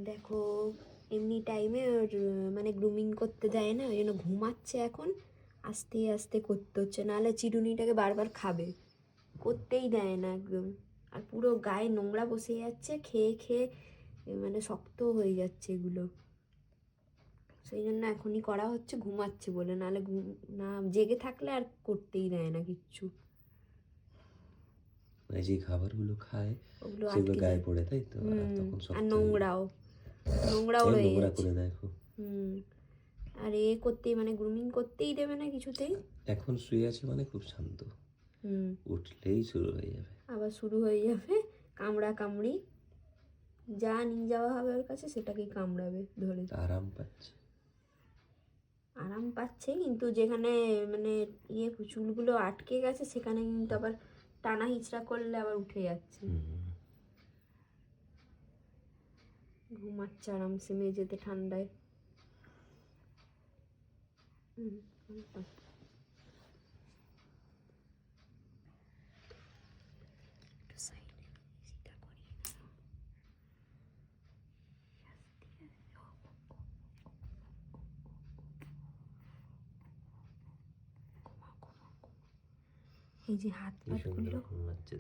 দেখো এমনি টাইমে ওর মানে গ্রুমিং করতে দেয় না, ওই জন্য ঘুমাচ্ছে এখন, আস্তে আস্তে করতে হচ্ছে, নাহলে চিরুনিটাকে বারবার খাবে, করতেই দেয় না একদম। আর পুরো গায়ে নোংরা বসে যাচ্ছে, খেয়ে খেয়ে মানে শক্ত হয়ে যাচ্ছে এগুলো, সেই জন্য এখনই করা হচ্ছে, ঘুমাচ্ছে বলে, নাহলে না জেগে থাকলে আর করতেই দেয় না কিচ্ছু। মানে যে খাবারগুলো খায় ওগুলো সেগুলো আটকে গায়ে যায়। পড়ে, তাই তো? আর তখন আর শক্ত হয়ে যায়। নোংরাও রয়ে নোংরা যাচ্ছে। করে দেখো। আর করতেই মানে গ্রুমিং করতেই দেবে না কিছুতেই। এখন শুয়ে আছে মানে খুব শান্ত, উঠলেই শুরু হয়ে যাবে, আবার শুরু হয়ে যাবে কামড়া কামড়ি, যা নিয়ে যাওয়া হবে ওর কাছে সেটাকেই কামড়াবে ধরে। আরাম পাচ্ছে। আরাম পাচ্ছে, কিন্তু যেখানে মানে চুলগুলো আটকে গেছে সেখানে কিন্তু আবার টানা হিচড়া করলে আবার উঠে যাচ্ছে। ঘুমাচ্ছে আরামসে মেঝেতে ঠান্ডায়। এই যে হাত পাতগুলো,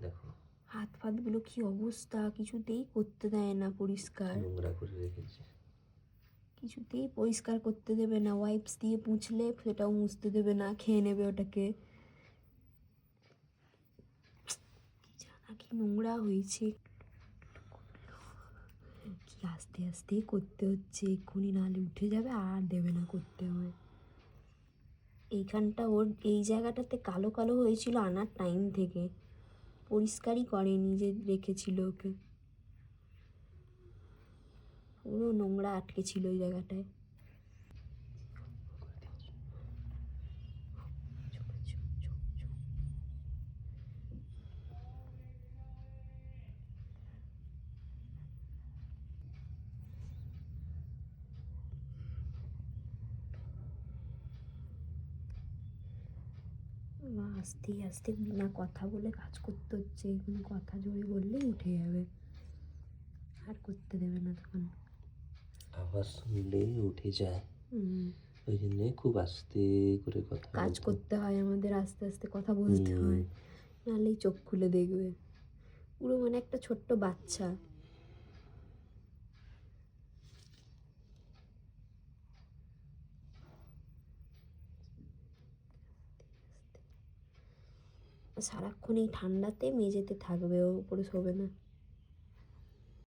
দেখো হাত পাতগুলো কি অবস্থা, কিছুতেই করতে দেয় না পরিষ্কার, নোংরা করে রেখেছে, কিছুতেই পরিষ্কার করতে দেবে না, ওয়াইপস দিয়ে মুছলে সেটাও মুছতে দেবে না, খেয়ে নেবে ওটাকে। কি জানা কি নোংরা হয়েছে, কি আস্তে আস্তে করতে হচ্ছে, এক্ষুনি নাহলে উঠে যাবে আর দেবে না করতে হয়। এইখানটা ওর এই জায়গাটাতে কালো কালো হয়েছিল আনার টাইম থেকে, পরিষ্কারই করেনি, যে রেখেছিল ওকে, পুরো নোংরা আটকে ছিল ওই জায়গাটায়। আস্তে আস্তে বিনা কথা বলে কাজ করতে হচ্ছে, এখানে কথা জোরে বললেই উঠে যাবে, আর করতে দেবে না তখন। আওয়াজ শুনলেই উঠে যায়, ওই জন্য খুব আস্তে করে কথা কাজ করতে হয় আমাদের, আস্তে আস্তে কথা বলতে হয়, নাহলেই চোখ খুলে দেখবে, পুরো মানে একটা ছোট্ট বাচ্চা। সারাক্ষণ এই ঠান্ডাতে মেঝেতে থাকবে, ও উপরে শোবে না।